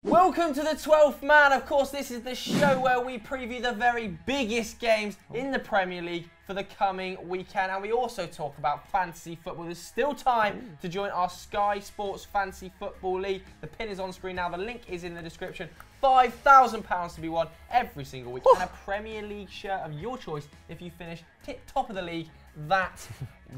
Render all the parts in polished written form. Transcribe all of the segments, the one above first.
Welcome to the 12th man. Of course, this is the show where we preview the very biggest games in the Premier League for the coming weekend. And we also talk about fantasy football. There's still time to join our Sky Sports Fantasy Football League. The pin is on screen now. The link is in the description. £5,000 to be won every single week. And a Premier League shirt of your choice if you finish top of the league that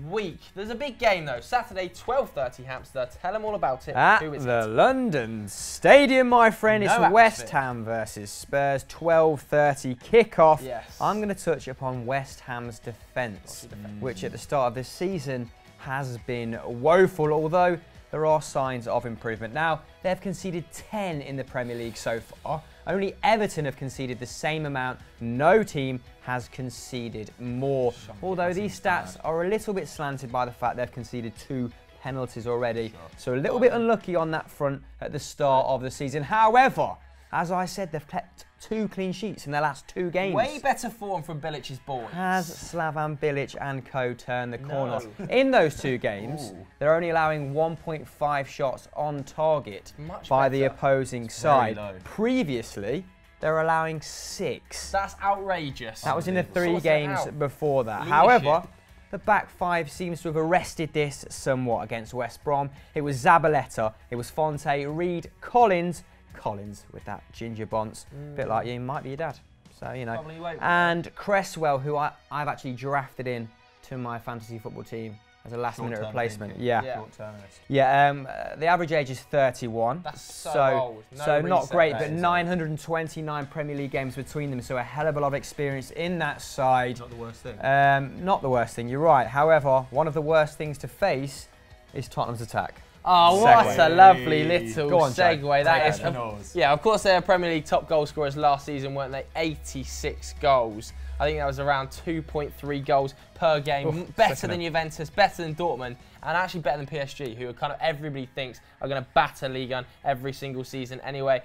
week. There's a big game though. Saturday, 12:30 Hampstead. Tell them all about it. At the London Stadium, my friend. It's West Ham versus Spurs. 12:30 kickoff. Yes. I'm going to touch upon West Ham's defence, which at the start of this season has been woeful, although there are signs of improvement. Now, they've conceded 10 in the Premier League so far. Only Everton have conceded the same amount. No team has conceded more. Although these stats are a little bit slanted by the fact they've conceded 2 penalties already. So a little bit unlucky on that front at the start of the season. However, as I said, they've kept 2 clean sheets in their last 2 games. Way better form from Bilic's boys. Has Slavan Bilic and co turned the corner? In those 2 games, they're only allowing 1.5 shots on target by the opposing side. Previously, they're allowing 6. That's outrageous. That was in the 3 games before that. However, the back 5 seems to have arrested this somewhat against West Brom. It was Zabaleta, it was Fonte, Reed, Collins with that ginger bonce, a bit like you, might be your dad, so you know. And CRESSWELL, who I've actually drafted in to my fantasy football team as a last-minute replacement. The average age is 31. That's so old. So not great, but 929 Premier League games between them, so a hell of a lot of experience in that side. Not the worst thing. Not the worst thing, you're right. However, one of the worst things to face is Tottenham's attack. Oh, what a lovely little segue that is. Yeah, of course, they're Premier League top goal scorers last season, weren't they? 86 goals. I think that was around 2.3 goals per game. Better than Juventus, better than Dortmund, and actually better than PSG, who are kind of everybody thinks are going to batter Ligue 1 every single season anyway.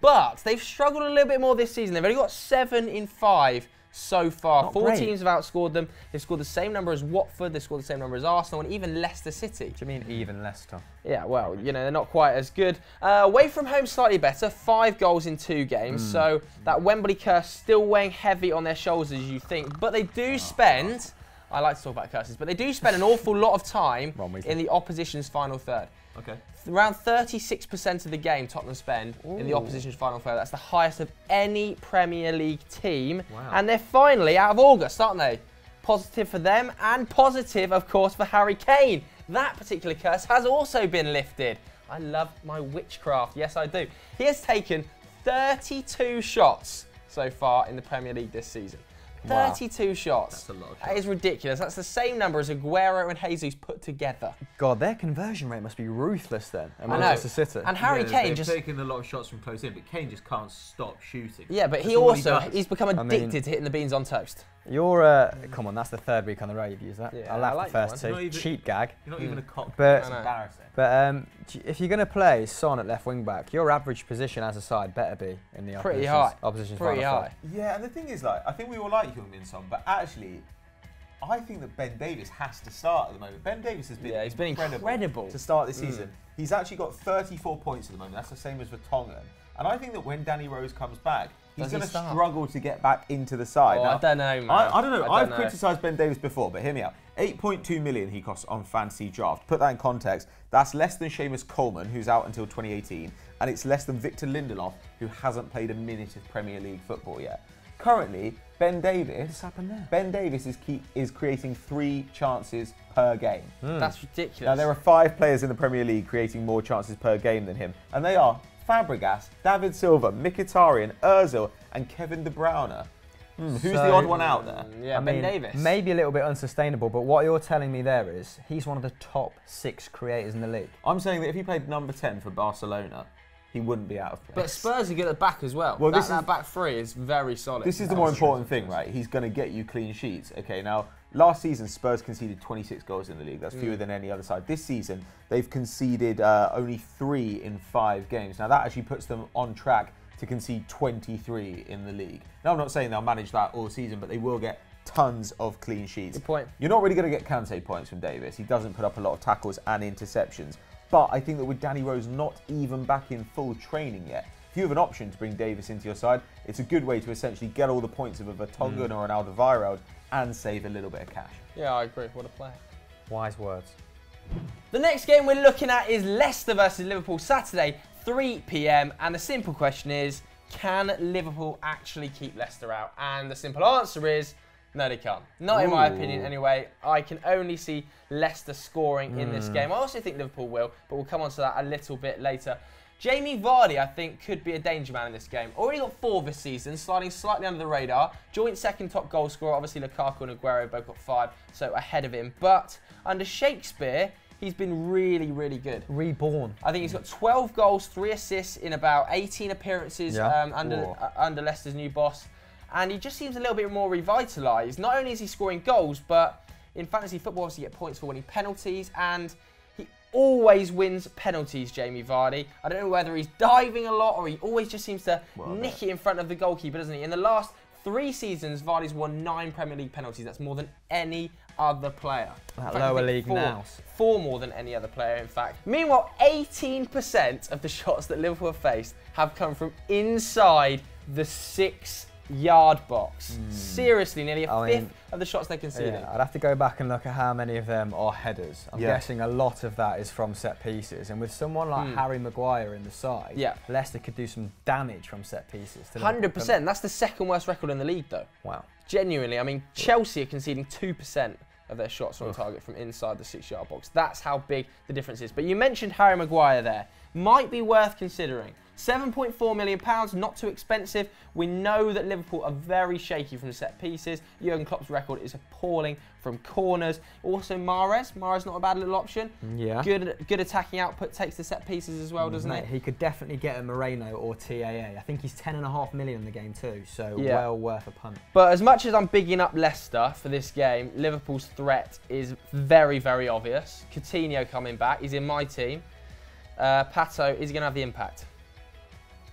But they've struggled a little bit more this season. They've only got 7 in 5. So far, 4 teams have outscored them. They've scored the same number as Watford, they've scored the same number as Arsenal, and even Leicester City. Do you mean even Leicester? Yeah, well, you know, they're not quite as good. Away from home, slightly better. 5 goals in 2 games, so that Wembley curse still weighing heavy on their shoulders, as you think. But they do spend, I like to talk about curses, but they do spend an awful lot of time in the opposition's final third. Okay. Around 36% of the game Tottenham spend in the opposition's final third. That's the highest of any Premier League team. Wow. And they're finally out of August, aren't they? Positive for them and positive, of course, for Harry Kane. That particular curse has also been lifted. I love my witchcraft. Yes, I do. He has taken 32 shots so far in the Premier League this season. 32 shots. That's a lot of shots. That is ridiculous. That's the same number as Aguero and Jesus put together. God, their conversion rate must be ruthless then. I know. And Harry Kane just taking a lot of shots from close in, but Kane just can't stop shooting. Yeah, but he's become addicted to hitting the beans on toast. You're come on, that's the 3rd week on the row you've used that. Yeah, I laughed the first 2. Cheap gag. You're not even a cop. But, that's embarrassing. But if you're going to play Son at left wing back, your average position as a side better be in the opposition's Pretty high. Yeah, and the thing is, like, I think we all like Heung-min Son, but actually, I think that Ben Davies has to start at the moment. Ben Davies has been, he's been incredible to start this season. He's actually got 34 points at the moment. That's the same as Vertonghen. And I think that when Danny Rose comes back, he's going to struggle to get back into the side. Now, I don't know, man. I don't know. I've criticised Ben Davies before, but hear me out. 8.2 million he costs on Fantasy Draft. Put that in context. That's less than Seamus Coleman, who's out until 2018, and it's less than Victor Lindelof, who hasn't played a minute of Premier League football yet. Currently, Ben Davies is creating 3 chances per game. That's ridiculous. Now, there are 5 players in the Premier League creating more chances per game than him, and they are Fabregas, David Silva, Mkhitaryan, Ozil, and Kevin De Bruyne. Who's the odd one out there? Yeah, Ben Davies. Maybe a little bit unsustainable, but what you're telling me there is he's one of the top 6 creators in the league. I'm saying that if he played number 10 for Barcelona, he wouldn't be out of place. But Spurs are good at the back as well. That back 3 is very solid. This is the more important thing, right? He's going to get you clean sheets. Okay, now, last season, Spurs conceded 26 goals in the league. That's fewer than any other side. This season, they've conceded only 3 in 5 games. Now, that actually puts them on track to concede 23 in the league. Now, I'm not saying they'll manage that all season, but they will get tons of clean sheets. Good point. You're not really going to get Kante points from Davis. He doesn't put up a lot of tackles and interceptions. But I think that with Danny Rose not even back in full training yet, if you have an option to bring Davis into your side, it's a good way to essentially get all the points of a Vertonghen or an Alderweireld and save a little bit of cash. Yeah, I agree. What a player. Wise words. The next game we're looking at is Leicester versus Liverpool Saturday, 3 p.m. And the simple question is, can Liverpool actually keep Leicester out? And the simple answer is, no, they can't. Not in my opinion, anyway. I can only see Leicester scoring in this game. I also think Liverpool will, but we'll come on to that a little bit later. Jamie Vardy, I think, could be a danger man in this game. Already got 4 this season, sliding slightly under the radar. Joint second top goal scorer. Obviously, Lukaku and Aguero both got 5, so ahead of him. But under Shakespeare, he's been really, really good. Reborn. I think he's got 12 goals, 3 assists in about 18 appearances under Leicester's new boss. And he just seems a little bit more revitalised. Not only is he scoring goals, but in fantasy football, obviously you get points for winning penalties. And he always wins penalties, Jamie Vardy. I don't know whether he's diving a lot or he always just seems to nick it in front of the goalkeeper, doesn't he? In the last 3 seasons, Vardy's won 9 Premier League penalties. That's more than any other player. That lower league now. 4 more than any other player, in fact. Meanwhile, 18% of the shots that Liverpool have faced have come from inside the 6-yard box. Seriously, nearly a fifth of the shots they conceded. Yeah, I'd have to go back and look at how many of them are headers. I'm guessing a lot of that is from set pieces. And with someone like Harry Maguire in the side, Leicester could do some damage from set pieces. 100%. That's the second worst record in the league, though. Wow. Genuinely, I mean, Chelsea are conceding 2% of their shots on target from inside the 6-yard box. That's how big the difference is. But you mentioned Harry Maguire there. Might be worth considering. £7.4 million, not too expensive. We know that Liverpool are very shaky from set pieces. Jurgen Klopp's record is appalling from corners. Also Mahrez. Mahrez not a bad little option. Yeah. Good attacking output, takes the set pieces as well, doesn't he? He could definitely get a Moreno or TAA. I think he's 10.5 million in the game too, so well worth a punt. But as much as I'm bigging up Leicester for this game, Liverpool's threat is very, very obvious. Coutinho coming back. He's in my team. Pato, is he going to have the impact?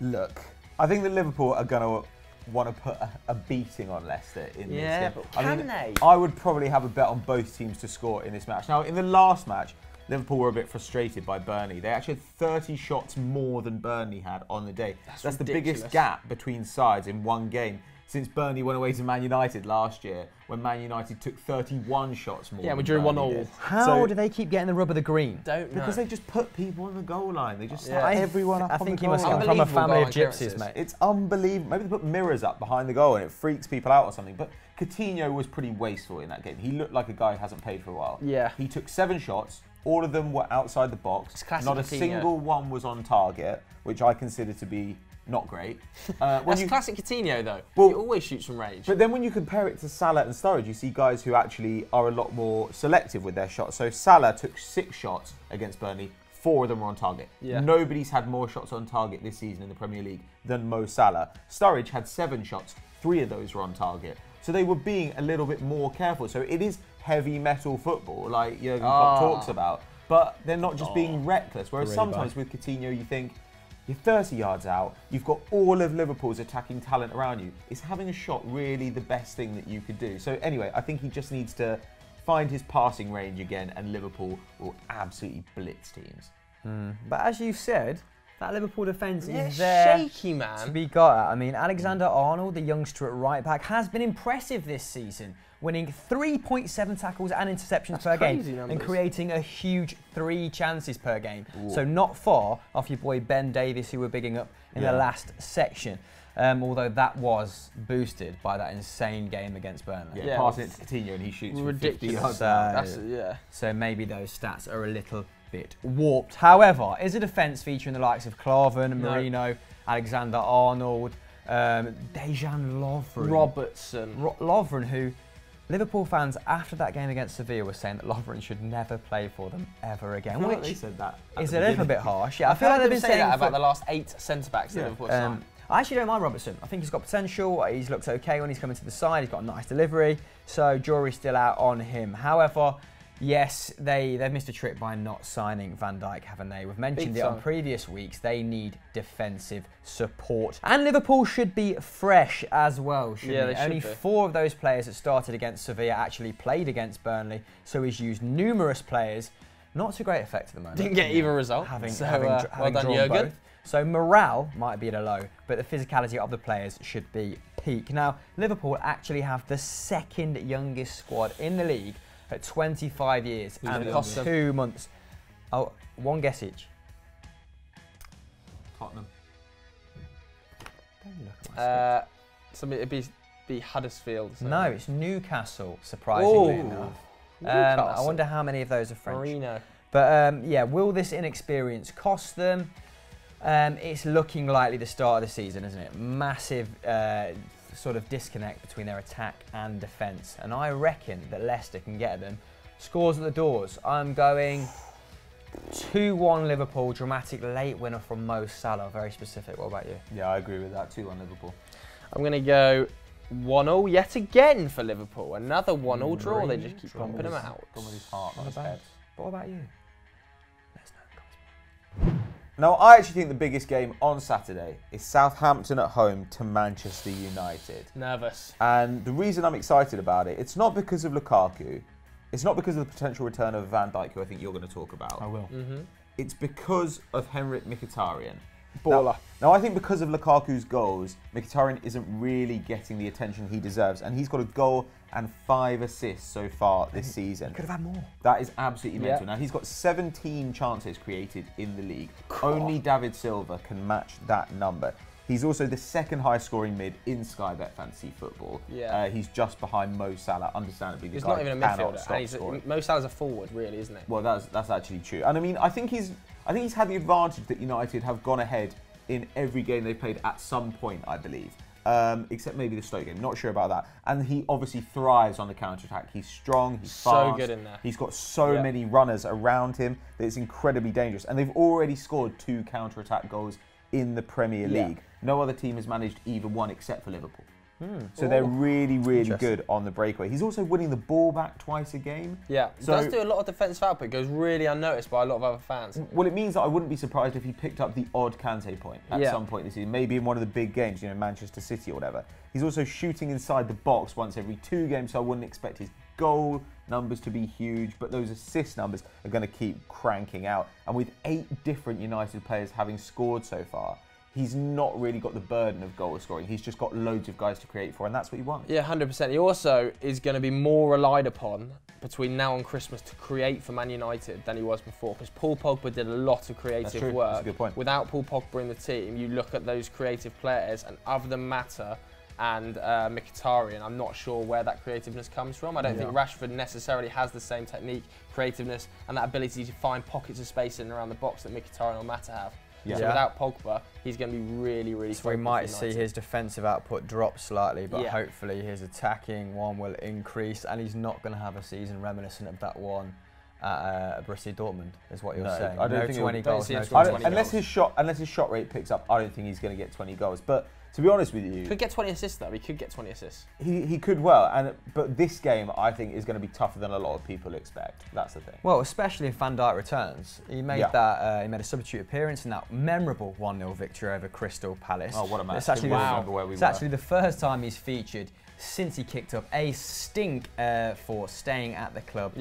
Look, I think that Liverpool are going to want to put a beating on Leicester in this game. But can they? I would probably have a bet on both teams to score in this match. Now, in the last match, Liverpool were a bit frustrated by Burnley. They actually had 30 shots more than Burnley had on the day. That's the biggest gap between sides in one game since Burnley went away to Man United last year, when Man United took 31 shots more. Yeah, we drew 1-1. How do they keep getting the rub of the green? Don't know. Because they just put people on the goal line. They just set everyone up on the goal line. I think he must come from a family of gypsies, mate. It's unbelievable. Maybe they put mirrors up behind the goal and it freaks people out or something. But Coutinho was pretty wasteful in that game. He looked like a guy who hasn't played for a while. Yeah. He took 7 shots. All of them were outside the box. Not a single one was on target, which I consider to be not great. That's classic Coutinho, though. Well, he always shoots from range. But then when you compare it to Salah and Sturridge, you see guys who actually are a lot more selective with their shots. So Salah took 6 shots against Burnley. 4 of them were on target. Yeah. Nobody's had more shots on target this season in the Premier League than Mo Salah. Sturridge had 7 shots. 3 of those were on target. So they were being a little bit more careful. So it is heavy metal football, like Jurgen Klopp talks about. But they're not just being reckless. Whereas really sometimes with Coutinho, you think, you're 30 yards out, you've got all of Liverpool's attacking talent around you. Is having a shot really the best thing that you could do? So anyway, I think he just needs to find his passing range again and Liverpool will absolutely blitz teams. But as you said, that Liverpool defence is there shaky, man, to be got at. I mean, Alexander-Arnold, the youngster at right back, has been impressive this season, winning 3.7 tackles and interceptions per game and creating a huge 3 chances per game. So not far off your boy Ben Davies, who we're bigging up in the last section. Although that was boosted by that insane game against Burnley. Yeah, passing it to Coutinho and he shoots from 50 yards. So maybe those stats are a little bit warped. However, is a defence featuring the likes of Klavan, Marino, Alexander-Arnold, Dejan Lovren, Robertson, Lovren, who Liverpool fans after that game against Sevilla were saying that Lovren should never play for them ever again. Which they said that is a little bit harsh. Yeah, I feel like they've been saying that about the last 8 centre backs that Liverpool have signed. I actually don't mind Robertson. I think he's got potential. He's looked okay when he's coming to the side. He's got a nice delivery. So jury's still out on him. However, yes, they've missed a trick by not signing Van Dijk, haven't they? We've mentioned it on previous weeks. They need defensive support. And Liverpool should be fresh as well, shouldn't they? Only 4 of those players that started against Sevilla actually played against Burnley. So he's used numerous players. Not to great effect at the moment. Didn't get either result. Having well done, Jurgen. So morale might be at a low, but the physicality of the players should be peak. Now, Liverpool actually have the second youngest squad in the league at 25 years and 2 months. Oh, one guess each. Tottenham. It'd be Huddersfield. So. No, it's Newcastle, surprisingly enough. I wonder how many of those are French. Marino. But yeah, will this inexperience cost them? It's looking likely the start of the season, isn't it? Massive sort of disconnect between their attack and defence. And I reckon that Leicester can get them. Scores at the doors. I'm going 2-1 Liverpool, dramatic late winner from Mo Salah. Very specific. What about you? Yeah, I agree with that. 2-1 Liverpool. I'm going to go 1-0 yet again for Liverpool. Another 1-0 draw. They just keep pumping them out. Gone with his heart, not his head. What about you? Now, I actually think the biggest game on Saturday is Southampton at home to Manchester United. Nervous. And the reason I'm excited about it, it's not because of Lukaku. It's not because of the potential return of Van Dijk, who I think you're going to talk about. I will. It's because of Henrikh Mkhitaryan. Baller. Now, I think because of Lukaku's goals, Mkhitaryan isn't really getting the attention he deserves. And he's got a goal and 5 assists so far this season. Could have had more. That is absolutely mental. Now, he's got 17 chances created in the league. Only David Silva can match that number. He's also the second highest scoring mid in Sky Bet Fantasy Football. Yeah. He's just behind Mo Salah, understandably. He's not even a midfielder. Mo Salah's a forward, really, isn't it? Well, that's actually true. And I mean, I think he's had the advantage that United have gone ahead in every game they've played at some point, I believe. Except maybe the Stoke game, not sure about that. And he obviously thrives on the counter-attack. He's strong, he's fast. So good in there. He's got so many runners around him that it's incredibly dangerous. And they've already scored 2 counter-attack goals in the Premier League. No other team has managed even one except for Liverpool. So they're really, really good on the breakaway. He's also winning the ball back twice a game. Yeah, he does do a lot of defensive output. It goes really unnoticed by a lot of other fans. Well, it means that I wouldn't be surprised if he picked up the odd Kante point at some point this season, maybe in one of the big games, you know, Manchester City or whatever. He's also shooting inside the box once every 2 games, so I wouldn't expect his goal numbers to be huge, but those assist numbers are going to keep cranking out. And with 8 different United players having scored so far, he's not really got the burden of goal scoring. He's just got loads of guys to create for, and that's what he wants. Yeah, 100%. He also is going to be more relied upon between now and Christmas to create for Man United than he was before, because Paul Pogba did a lot of creative work. That's a good point. Without Paul Pogba in the team, you look at those creative players, and other than Mata and Mkhitaryan, I'm not sure where that creativeness comes from. I don't think Rashford necessarily has the same technique, creativeness, and that ability to find pockets of space in and around the box that Mkhitaryan or Mata have. So without Pogba, he's going to be really, really So we might see his defensive output drop slightly, but hopefully his attacking one will increase, and he's not going to have a season reminiscent of that one at Borussia Dortmund, is what you're saying. I don't think 20 goals. Unless his shot rate picks up, I don't think he's going to get 20 goals. But to be honest with you, could get 20 assists though. He could get 20 assists. He could well, but this game I think is going to be tougher than a lot of people expect. That's the thing. Well, especially if Van Dijk returns. He made that. He made a substitute appearance in that memorable 1-0 victory over Crystal Palace. Oh, what a match! It's actually actually the first time he's featured since he kicked up a stink for staying at the club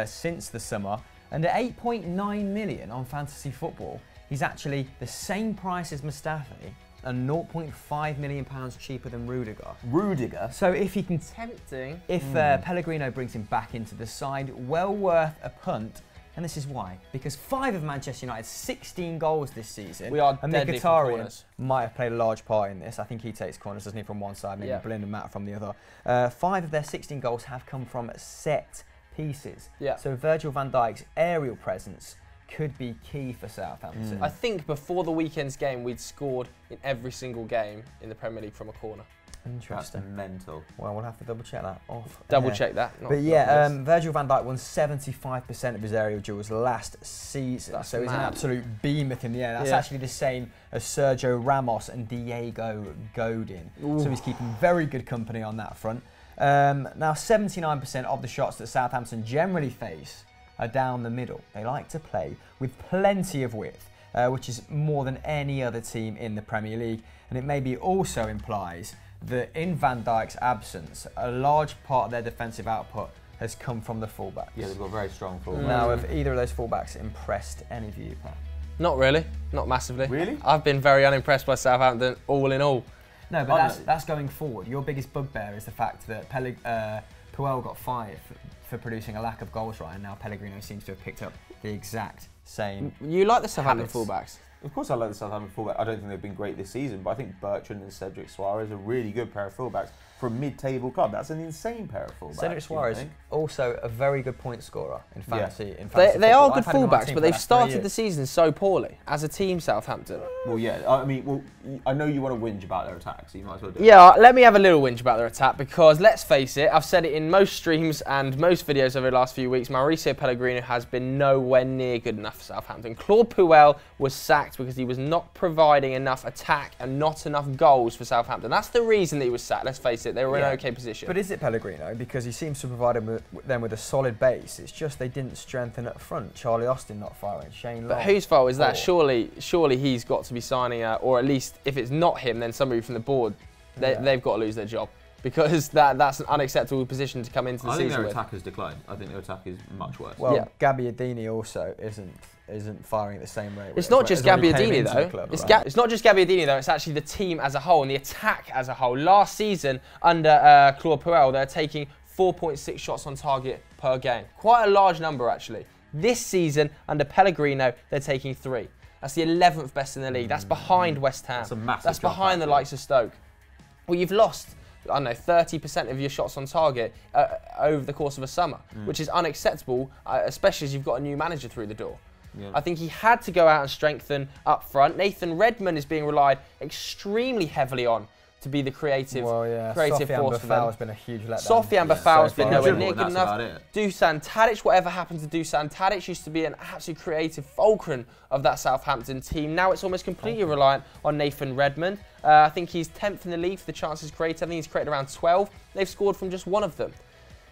since the summer. And at 8.9 million on Fantasy Football, he's actually the same price as Mustafi and £0.5 million cheaper than Rudiger. Rudiger? So if he can... Tempting. If Pellegrino brings him back into the side, well worth a punt. And this is why. Because 5 of Manchester United's 16 goals this season, and Mkhitaryan might have played a large part in this. I think he takes corners, doesn't he, from one side, maybe Blind and Matt from the other. 5 of their 16 goals have come from set pieces. So Virgil van Dijk's aerial presence could be key for Southampton. I think before the weekend's game, we'd scored in every single game in the Premier League from a corner. Interesting. That's mental. Well, we'll have to double check that off. Double check that. But yeah, Virgil van Dijk won 75% of his aerial duels last season. So he's an absolute behemoth in the air. That's actually the same as Sergio Ramos and Diego Godin. So he's keeping very good company on that front. Now, 79% of the shots that Southampton generally face are down the middle. They like to play with plenty of width, which is more than any other team in the Premier League. And it maybe also implies that in Van Dijk's absence, a large part of their defensive output has come from the fullbacks. Yeah, they've got very strong fullbacks. Now, have either of those fullbacks impressed any of you, Pat? Not really, not massively. Really? I've been very unimpressed by Southampton, all in all. No, but that's going forward. Your biggest bugbear is the fact that Puel got 5 for producing a lack of goals, right? And now Pellegrino seems to have picked up the exact same. You like the Southampton fullbacks? Of course I like the Southampton fullback. I don't think they've been great this season, but I think Bertrand and Cedric Suarez are a really good pair of fullbacks for a mid-table club. That's an insane pair of fullbacks. Cedric Suarez, also a very good point scorer in fantasy. Yeah. They are good fullbacks, but they've started the season so poorly as a team, Southampton. Well, yeah. I mean, I know you want to whinge about their attack, so you might as well do it. Yeah, let me have a little whinge about their attack because let's face it, I've said it in most streams and most videos over the last few weeks. Mauricio Pellegrino has been nowhere near good enough for Southampton. Claude Puel was sacked because he was not providing enough attack and not enough goals for Southampton. That's the reason that he was sacked. Let's face it, they were in an okay position. But is it Pellegrino? Because he seems to provide them with a solid base. It's just they didn't strengthen up front. Charlie Austin not firing, Shane Long. But whose fault is that? Surely he's got to be signing or at least if it's not him, then somebody from the board. They've got to lose their job because that's an unacceptable position to come into the season with. I think their attack has declined. I think their attack is much worse. Well, Gabbiadini also isn't firing at the same rate. It's not just Gabbiadini though. It's not just Gabbiadini though. It's actually the team as a whole and the attack as a whole. Last season under Claude Puel, they're taking 4.6 shots on target per game. Quite a large number actually. This season under Pellegrino, they're taking 3. That's the 11th best in the league. That's behind West Ham. That's a massive That's behind the likes of Stoke. Well, you've lost, I don't know, 30% of your shots on target over the course of a summer, which is unacceptable, especially as you've got a new manager through the door. Yeah. I think he had to go out and strengthen up front. Nathan Redmond is being relied extremely heavily on to be the creative force for them. Has been a huge letdown. Sofian Boufal has been nowhere near good enough. Dusan Tadic, whatever happened to Dusan Tadic, used to be an absolute creative fulcrum of that Southampton team. Now it's almost completely reliant on Nathan Redmond. I think he's 10th in the league for the chances created. I think he's created around 12. They've scored from just 1 of them.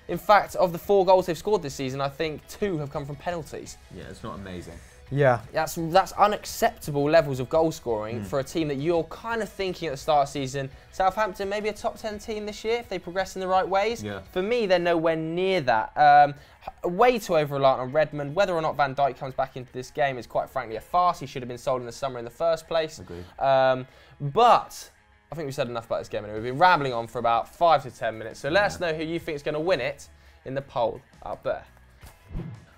In fact, of the 4 goals they've scored this season, I think 2 have come from penalties. Yeah, it's not amazing. Yeah. That's unacceptable levels of goal scoring for a team that you're kind of thinking at the start of the season, Southampton maybe a top 10 team this year if they progress in the right ways. Yeah. For me, they're nowhere near that. Way too over-reliant on Redmond. Whether or not Van Dijk comes back into this game is quite frankly a farce. He should have been sold in the summer in the first place. Agreed. But I think we've said enough about this game anyway. We've been rambling on for about 5 to 10 minutes. So let us know who you think is going to win it in the poll up there.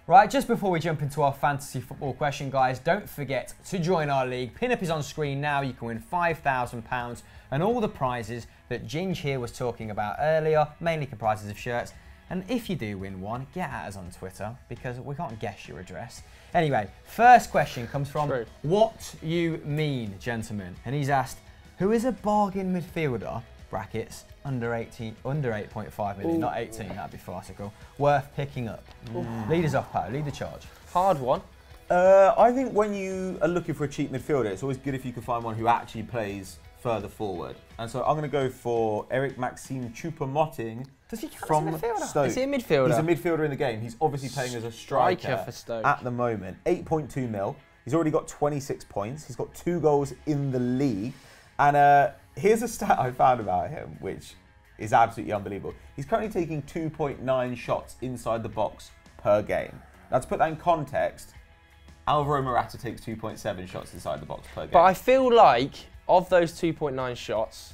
Right, just before we jump into our fantasy football question, guys, don't forget to join our league. Pin-up is on screen now. You can win £5,000 and all the prizes that Ginge here was talking about earlier, mainly comprises of shirts. And if you do win one, get at us on Twitter because we can't guess your address. Anyway, first question comes from What You Mean, gentlemen. And he's asked, who is a bargain midfielder, brackets, under 8.5 million, not 18, that'd be farcical, worth picking up? Lead us off, Pat, lead the charge. Hard one. I think when you are looking for a cheap midfielder, it's always good if you can find one who actually plays further forward. And so I'm going to go for Eric Maxime Choupo-Moting from Stoke. Is he a midfielder? He's a midfielder in the game. He's obviously playing as a striker for Stoke at the moment. 8.2 mil. He's already got 26 points. He's got 2 goals in the league. And here's a stat I found about him, which is absolutely unbelievable. He's currently taking 2.9 shots inside the box per game. Now, to put that in context, Alvaro Morata takes 2.7 shots inside the box per game. But I feel like, of those 2.9 shots,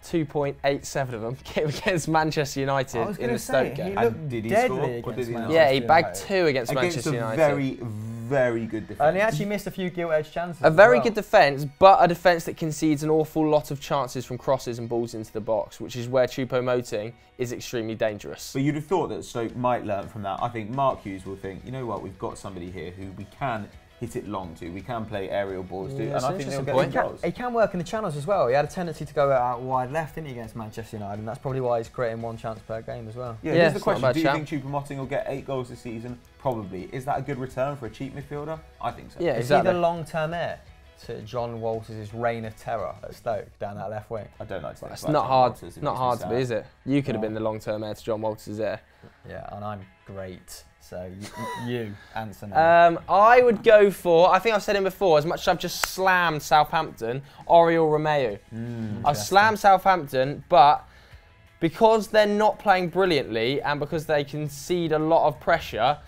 2.87 of them came against Manchester United in the Stoke game. And did he score? Or did he not? Yeah, he bagged 2 against Manchester United. Very, very good defence. And he actually missed a few gilt-edged chances. A very good defence, but a defence that concedes an awful lot of chances from crosses and balls into the box, which is where Choupo-Moting is extremely dangerous. But you'd have thought that Stoke might learn from that. I think Mark Hughes will think, you know what, we've got somebody here who we can hit it long to. We can play aerial balls to, and I think they'll get goals. He can work in the channels as well. He had a tendency to go out wide left, didn't he, against Manchester United, and that's probably why he's creating 1 chance per game as well. Yeah, here's the question. Do you think Choupo-Moting will get 8 goals this season? Probably. Is that a good return for a cheap midfielder? I think so. Yeah, exactly. Is he the long-term heir to John Walters' reign of terror at Stoke down that left wing? I don't like to think it's not hard to be, is it? You could have been the long-term heir to John Walters' heir. Yeah, and I'm great. So you answer now. I would go for, I think I've said him before, as much as I've just slammed Southampton, Oriol Romeu. I've slammed Southampton, but because they're not playing brilliantly and because they concede a lot of pressure,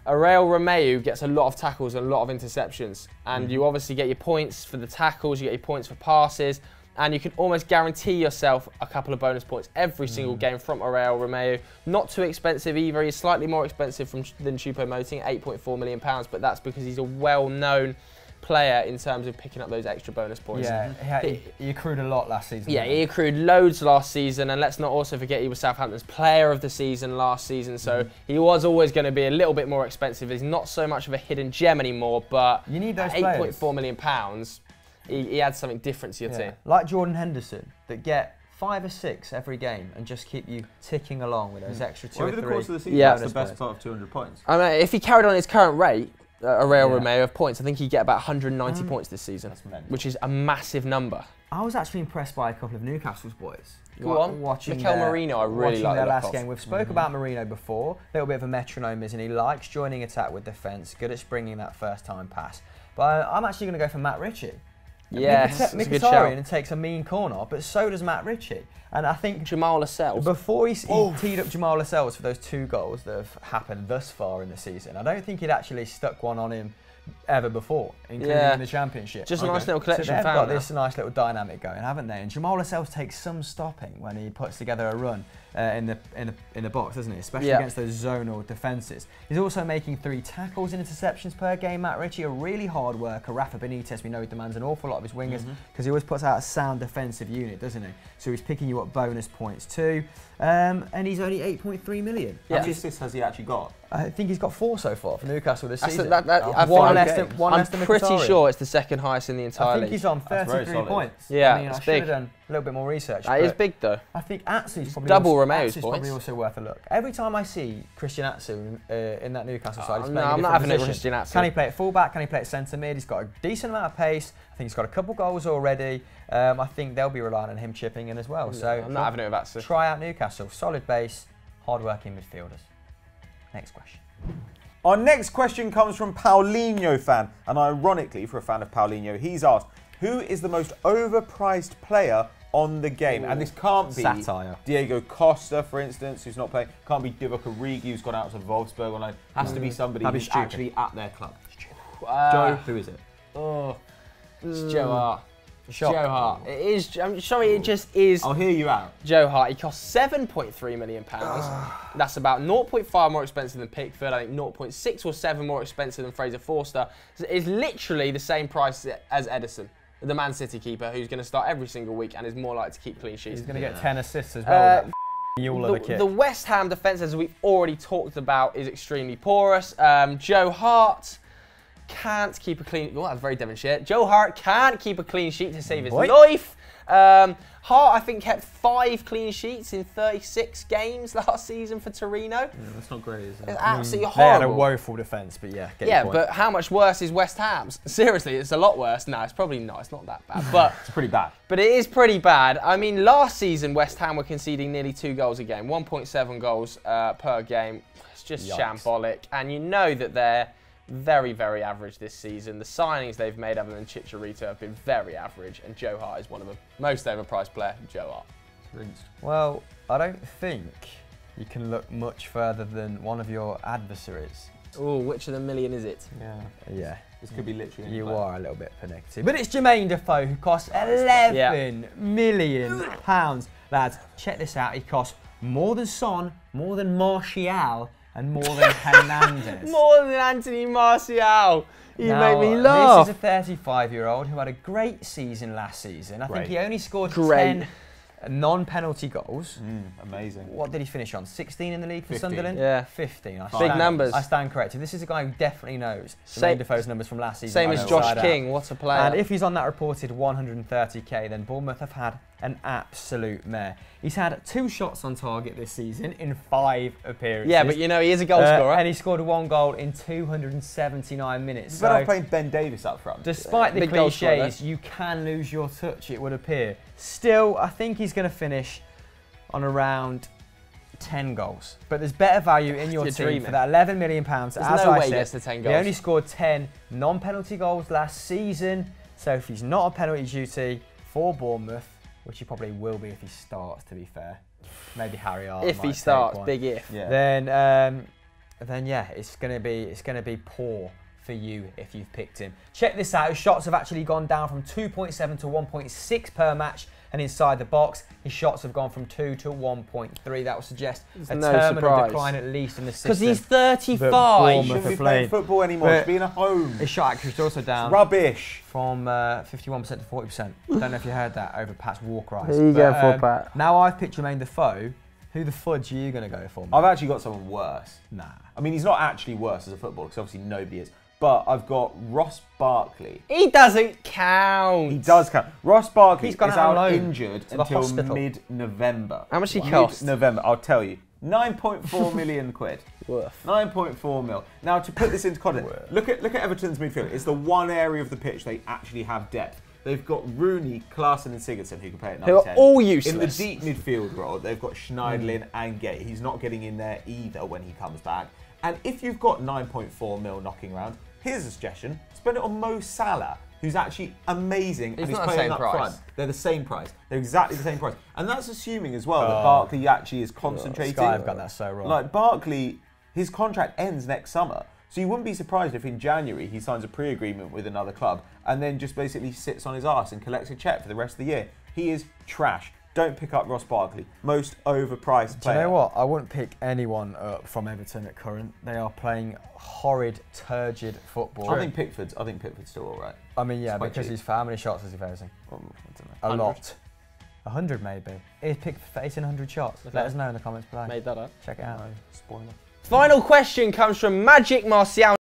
Ariel Romeu gets a lot of tackles and a lot of interceptions, and you obviously get your points for the tackles, you get your points for passes, and you can almost guarantee yourself a couple of bonus points every single game from Ariel Romeu. Not too expensive either. He's slightly more expensive than Choupo-Moting, £8.4 million, but that's because he's a well-known player in terms of picking up those extra bonus points. Yeah, he accrued a lot last season. Yeah, he accrued loads last season, and let's not also forget he was Southampton's player of the season last season, so he was always going to be a little bit more expensive. He's not so much of a hidden gem anymore, but you need those £8.4 million, he adds something different to your team. Like Jordan Henderson, that get 5 or 6 every game and just keep you ticking along with those extra 2 or 3. Over the course of the season, that's the best part of 200 points. I mean, if he carried on his current rate, Ariel Romeu of points, I think he'd get about 190 points this season, which is a massive number. I was actually impressed by a couple of Newcastle's boys. Go on. Mikel Merino, I really like their last game. We've spoke about Merino before. A little bit of a metronome, isn't he? Likes joining attack with defence, good at springing that first-time pass. But I'm actually going to go for Matt Ritchie. Yes, Mkhitaryan takes a mean corner, but so does Matt Ritchie. And I think Jamal Lascelles. Before he teed up Jamal Lascelles for those 2 goals that have happened thus far in the season, I don't think he'd actually stuck one on him ever before, including in the Championship. Just a nice little collection. So they've got this nice little dynamic going, haven't they? And Jamal Lascelles takes some stopping when he puts together a run in the box, doesn't he? Especially against those zonal defences. He's also making 3 tackles and interceptions per game. Matt Ritchie, a really hard worker. Rafa Benitez, we know he demands an awful lot of his wingers because he always puts out a sound defensive unit, doesn't he? So he's picking you up bonus points too. And he's only 8.3 million. How many assists has he actually got? I think he's got 4 so far for Newcastle this season. I'm pretty sure it's the second highest in the entire league. I think he's on 33 points. Yeah, I mean, I should have done a little bit more research. That is big though. I think Atsu's probably double Romeu's points. Probably also worth a look. Every time I see Christian Atsu in that Newcastle side, no, I'm not having a Christian Atsu. Can he play at fullback? Can he play at centre mid? He's got a decent amount of pace. I think he's got a couple goals already. I think they'll be relying on him chipping in as well. So I'm not having it with Atsu. Try out Newcastle. Solid base, hard-working midfielders. Next question. Our next question comes from Paulinho fan, and ironically, for a fan of Paulinho, he's asked, who is the most overpriced player on the game? And this can't be satire. Diego Costa, for instance, who's not playing. Can't be Divock Origi, who's gone out to Wolfsburg on loan. Has to be somebody who's actually at their club. Joe, who is it? Oh, it's Joe Hart. Joe Hart. It is. I'm sorry, it just is. I'll hear you out. Joe Hart. He costs £7.3 million. That's about 0.5 more expensive than Pickford. I think 0.6 or 7 more expensive than Fraser Forster. It's literally the same price as Ederson, the Man City keeper, who's going to start every single week and is more likely to keep clean sheets. He's going to get 10 assists as well. The West Ham defence, as we've already talked about, is extremely porous. Joe Hart can't keep a clean... Oh, that's very Devonshire. Joe Hart can't keep a clean sheet to save his life. Hart, I think, kept 5 clean sheets in 36 games last season for Torino. Yeah, that's not great, is it? It's absolutely horrible. They had a woeful defence, but yeah. Yeah, but how much worse is West Ham's? Seriously, it's a lot worse. No, it's probably not. It's not that bad. But it's pretty bad. But it is pretty bad. I mean, last season, West Ham were conceding nearly 2 goals a game, 1.7 goals per game. It's just shambolic. And you know that they're very, very average this season. The signings they've made other than Chicharito have been very average, and Joe Hart is one of the most overpriced players. Joe Hart. Well, I don't think you can look much further than one of your adversaries. Oh, which of the million is it? Yeah. This could be literally... You are a little bit pernickety. But it's Jermaine Defoe, who costs £11 million. Lads, check this out. He costs more than Son, more than Martial, and more than Hernandez. More than Anthony Martial. You make me laugh. This is a 35-year-old who had a great season last season. I think he only scored 10 non-penalty goals. Amazing. What did he finish on? 16 in the league for 15. Sunderland? Yeah. 15. Big numbers. I stand corrected. This is a guy who definitely knows Jermaine Defoe's numbers from last season. Same as Josh King. What a player. And if he's on that reported 130k, then Bournemouth have had an absolute mare. He's had 2 shots on target this season in 5 appearances. Yeah, but you know, he is a goal scorer. And he scored 1 goal in 279 minutes. But I'm playing Ben Davies up front. Despite the cliches, you can lose your touch, it would appear. Still, I think he's going to finish on around 10 goals. But there's better value in your team for that £11 million. As no way I he gets said, to 10 he goals. only scored 10 non-penalty goals last season. So if he's not on penalty duty for Bournemouth, which he probably will be if he starts, to be fair. Maybe Harry Arter if he starts, big if. Yeah. Then then yeah, it's gonna be poor for you if you've picked him. Check this out. His shots have actually gone down from 2.7 to 1.6 per match, and inside the box, his shots have gone from 2 to 1.3. That would suggest a terminal decline at least in the system. Because he's 35. He shouldn't be playing football anymore. He should be in a home. His shot accuracy is also down. It's rubbish. From 51% to 40%. Don't know if you heard that over Pat's walk rise. There you go for Pat. Now I've picked Jermaine Defoe. Who the fudge are you going to go for? I've actually got someone worse. Nah. I mean, he's not actually worse as a footballer, because obviously nobody is. But I've got Ross Barkley. He doesn't count. He does count. Ross Barkley is out injured until mid-November. How much he cost? Mid-November, I'll tell you. 9.4 million quid. Worth. 9.4 mil. Now, to put this into context, look at Everton's midfield. It's the one area of the pitch they actually have depth. They've got Rooney, Klaassen and Sigurdsson, who can play at number 10. Who are all useless. In the deep midfield role, they've got Schneiderlin and Gay. He's not getting in there either when he comes back. And if you've got 9.4 mil knocking around, here's a suggestion. Spend it on Mo Salah, who's actually amazing. He's and not he's the playing same up price. front. They're the same price. They're exactly the same price. And that's assuming as well that Barkley actually is concentrating. Sky have got that so wrong. Like Barkley, his contract ends next summer. So you wouldn't be surprised if in January he signs a pre-agreement with another club and then just basically sits on his arse and collects a cheque for the rest of the year. He is trash. Don't pick up Ross Barkley. Most overpriced player. Do you know what? I wouldn't pick anyone up from Everton at current. They are playing horrid, turgid football. I think Pickford's still all right. I mean, yeah, quite because cheap. he's for how many shots is he facing? I don't know. A 100. lot. 100 maybe. He's picked 1,800 shots. Okay. Let us know in the comments below. Made that up. Check it out. Spoiler. Final question comes from Magic Martial.